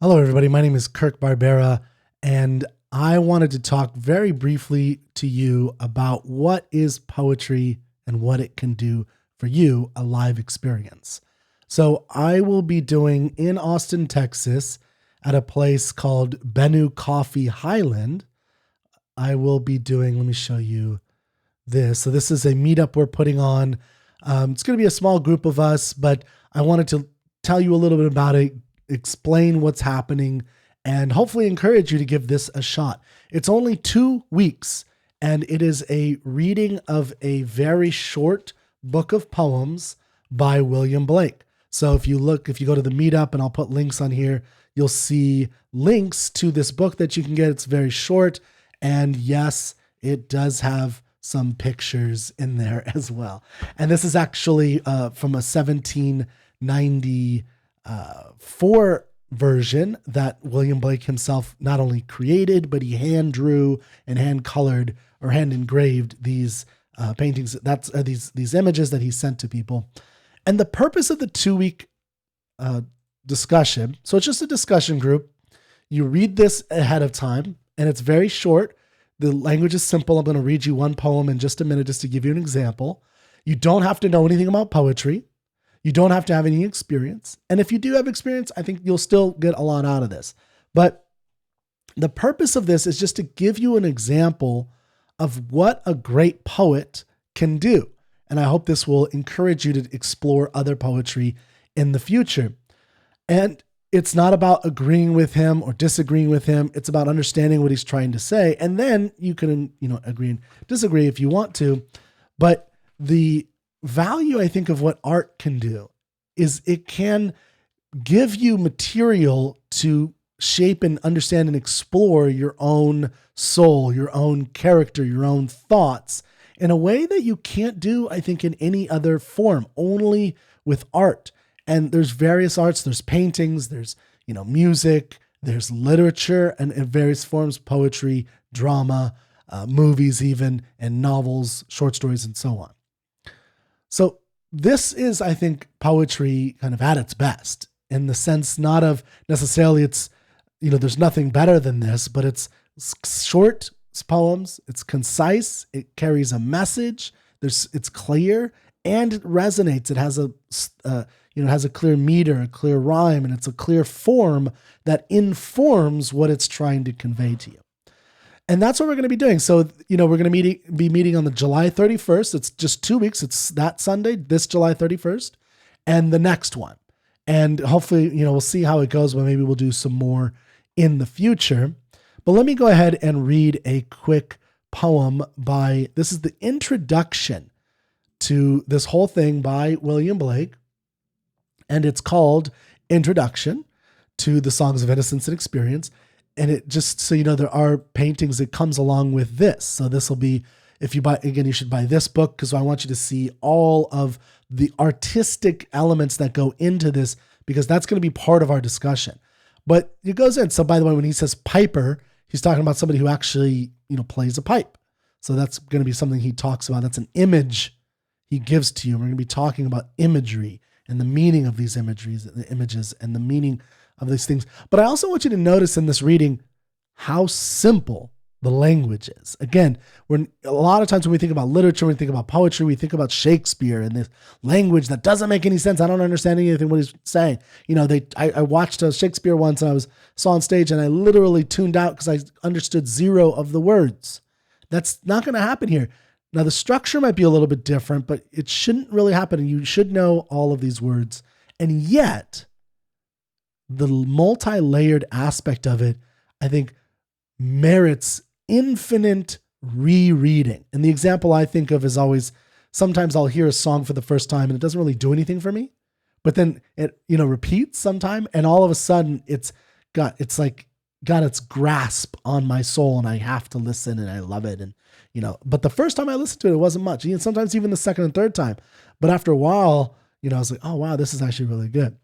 Hello, everybody. My name is Kirkbarbera, and I wanted to talk very briefly to you about what is poetry and what it can do for you, a live experience. So I will be doing in Austin, Texas, at a place called Bennu Coffee Highland. I will be doing, let me show you this. So this is a meetup we're putting on. It's going to be a small group of us, but I wanted to tell you a little bit about it, explain what's happening, and hopefully encourage you to give this a shot. It's only 2 weeks, and it is a reading of a very short book of poems by William Blake. So if you go to the meetup, and I'll put links on here, you'll see links to this book that you can get. It's very short, and yes, it does have some pictures in there as well. And this is actually from a 1794 version that William Blake himself not only created, but he hand drew and hand colored or hand engraved these paintings. That's these images that he sent to people. And the purpose of the 2-week discussion, so it's just a discussion group. You read this ahead of time, and it's very short. The language is simple. I'm going to read you one poem in just a minute just to give you an example. You don't have to know anything about poetry. You don't have to have any experience. And if you do have experience, I think you'll still get a lot out of this. But the purpose of this is just to give you an example of what a great poet can do. And I hope this will encourage you to explore other poetry in the future. And it's not about agreeing with him or disagreeing with him. It's about understanding what he's trying to say. And then you can, agree and disagree if you want to. But the value, I think, of what art can do is it can give you material to shape and understand and explore your own soul, your own character, your own thoughts in a way that you can't do, I think, in any other form, only with art. And there's various arts, there's paintings, there's, music, there's literature and in various forms, poetry, drama, movies even, and novels, short stories, and so on. So this is, I think, poetry kind of at its best in the sense not of necessarily it's, there's nothing better than this, but it's short poems, it's concise, it carries a message, it's clear, and it resonates. It has has a clear meter, a clear rhyme, and it's a clear form that informs what it's trying to convey to you. And that's what we're going to be doing. So, we're going to be meeting on the July 31st. It's just 2 weeks. It's that Sunday, this July 31st, and the next one. And hopefully, we'll see how it goes, but maybe we'll do some more in the future. But let me go ahead and read a quick poem this is the introduction to this whole thing by William Blake. And it's called Introduction to the Songs of Innocence and Experience. And it just, so there are paintings that comes along with this. So this will be, if you buy, again, you should buy this book because I want you to see all of the artistic elements that go into this because that's going to be part of our discussion. But it goes in. So by the way, when he says piper, he's talking about somebody who actually, plays a pipe. So that's going to be something he talks about. That's an image he gives to you. We're going to be talking about imagery and the meaning of these images and the meaning of these things. But I also want you to notice in this reading how simple the language is. Again, when a lot of times when we think about literature, when we think about poetry, we think about Shakespeare and this language that doesn't make any sense. I don't understand anything what he's saying. I watched Shakespeare once and saw on stage and I literally tuned out because I understood 0 of the words. That's not going to happen here. Now, the structure might be a little bit different, but it shouldn't really happen. And you should know all of these words. And yet, the multi-layered aspect of it, I think, merits infinite rereading. And the example I think of is always, sometimes I'll hear a song for the first time and it doesn't really do anything for me. But then it, repeats sometime. And all of a sudden, it's got its grasp on my soul and I have to listen and I love it. And, but the first time I listened to it, it wasn't much. Sometimes even the second and third time. But after a while, I was like, oh, wow, this is actually really good.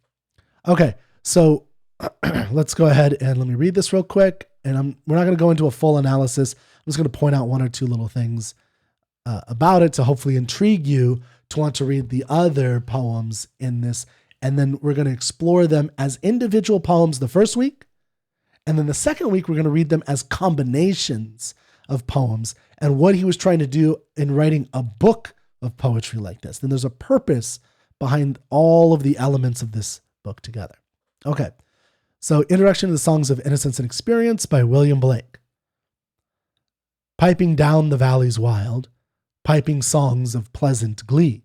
Okay, so let's go ahead and let me read this real quick. And we're not going to go into a full analysis. I'm just going to point out 1 or 2 little things about it to hopefully intrigue you to want to read the other poems in this. And then we're going to explore them as individual poems the first week. And then the second week, we're going to read them as combinations of poems and what he was trying to do in writing a book of poetry like this. Then there's a purpose behind all of the elements of this book together. Okay, so Introduction to the Songs of Innocence and Experience by William Blake. Piping down the valleys wild, piping songs of pleasant glee.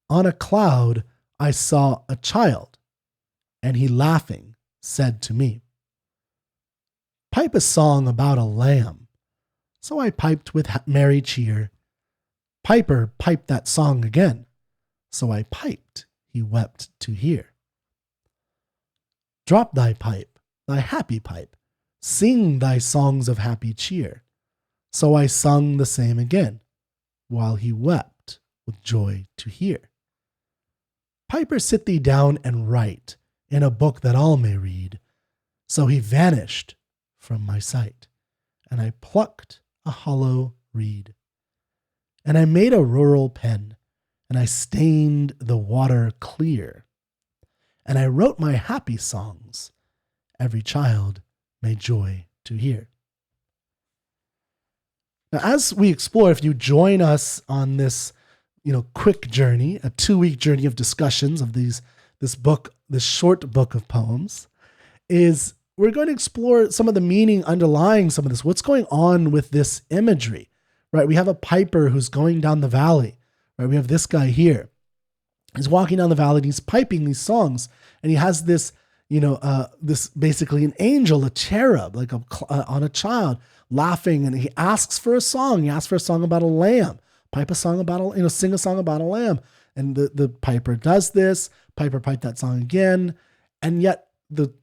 On a cloud I saw a child, and he laughing said to me, pipe a song about a lamb. So I piped with merry cheer. Piper piped that song again. So I piped, he wept to hear. Drop thy pipe, thy happy pipe. Sing thy songs of happy cheer. So I sung the same again, while he wept with joy to hear. Piper, sit thee down and write in a book that all may read. So he vanished from my sight, and I plucked a hollow reed. And I made a rural pen, and I stained the water clear. And I wrote my happy songs, every child may joy to hear. Now, as we explore, if you join us on this, quick journey, a 2-week journey of discussions of this book, this short book of poems, is we're going to explore some of the meaning underlying some of this. What's going on with this imagery, right? We have a piper who's going down the valley, right? We have this guy here. He's walking down the valley and he's piping these songs, and he has this, this basically an angel, a cherub, like on a child, laughing, and he asks for a song. He asks for a song about a lamb. Pipe a song about sing a song about a lamb. And the piper does this. Piper piped that song again, and yet the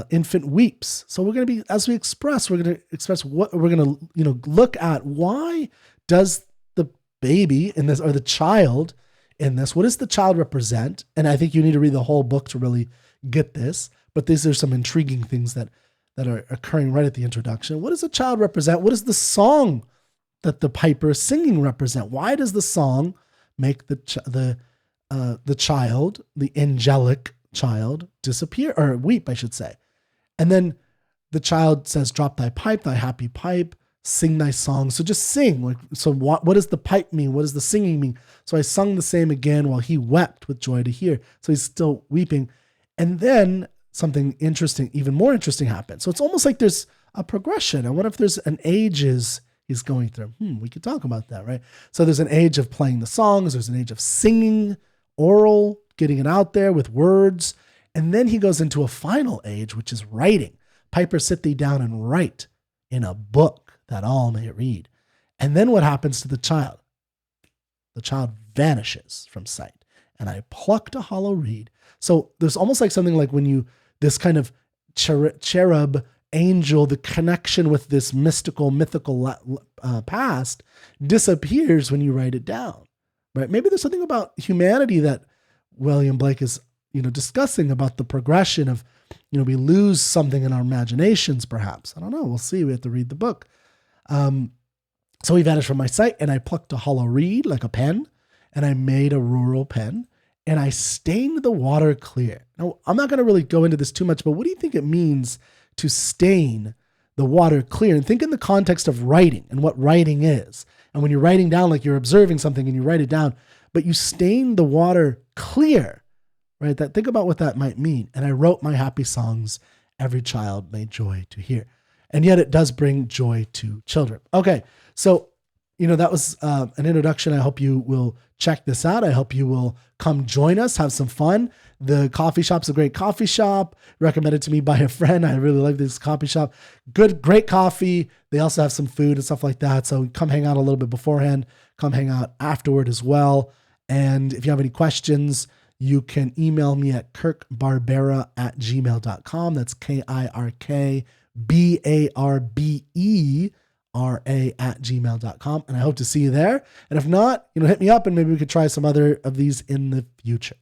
infant weeps. So we're going to be, as we express, we're going to express what we're going to, look at. Why does the baby in this, or the child in this, what does the child represent? And I think you need to read the whole book to really get this, but these are some intriguing things that are occurring right at the introduction. What does the child represent? What does the song that the piper is singing represent? Why does the song make the child, the angelic child, disappear or weep, I should say? And then the child says, drop thy pipe, thy happy pipe, sing thy song. So just sing. So what does the pipe mean? What does the singing mean? So I sung the same again while he wept with joy to hear. So he's still weeping. And then something interesting, even more interesting happens. So it's almost like there's a progression. I wonder if there's an ages he's going through. We could talk about that, right? So there's an age of playing the songs. There's an age of singing, oral, getting it out there with words. And then he goes into a final age, which is writing. Piper, sit thee down and write in a book that all may read. And then what happens to the child? The child vanishes from sight. And I plucked a hollow reed. So there's almost like something like when this kind of cherub angel, the connection with this mythical past disappears when you write it down, right? Maybe there's something about humanity that William Blake is, discussing about the progression of, we lose something in our imaginations, perhaps. I don't know. We'll see. We have to read the book. So he vanished from my sight, and I plucked a hollow reed like a pen, and I made a rural pen, and I stained the water clear. Now, I'm not going to really go into this too much, but what do you think it means to stain the water clear? And think in the context of writing and what writing is. And when you're writing down, like you're observing something and you write it down, but you stain the water clear, right? Think about what that might mean. And I wrote my happy songs, every child made joy to hear. And yet it does bring joy to children. Okay, so, that was an introduction. I hope you will check this out. I hope you will come join us, have some fun. The coffee shop's a great coffee shop, recommended to me by a friend. I really like this coffee shop. Great coffee. They also have some food and stuff like that. So come hang out a little bit beforehand, come hang out afterward as well. And if you have any questions, you can email me at kirkbarbera@gmail.com. That's KirkBarbera@gmail.com. And I hope to see you there. And if not, hit me up and maybe we could try some other of these in the future.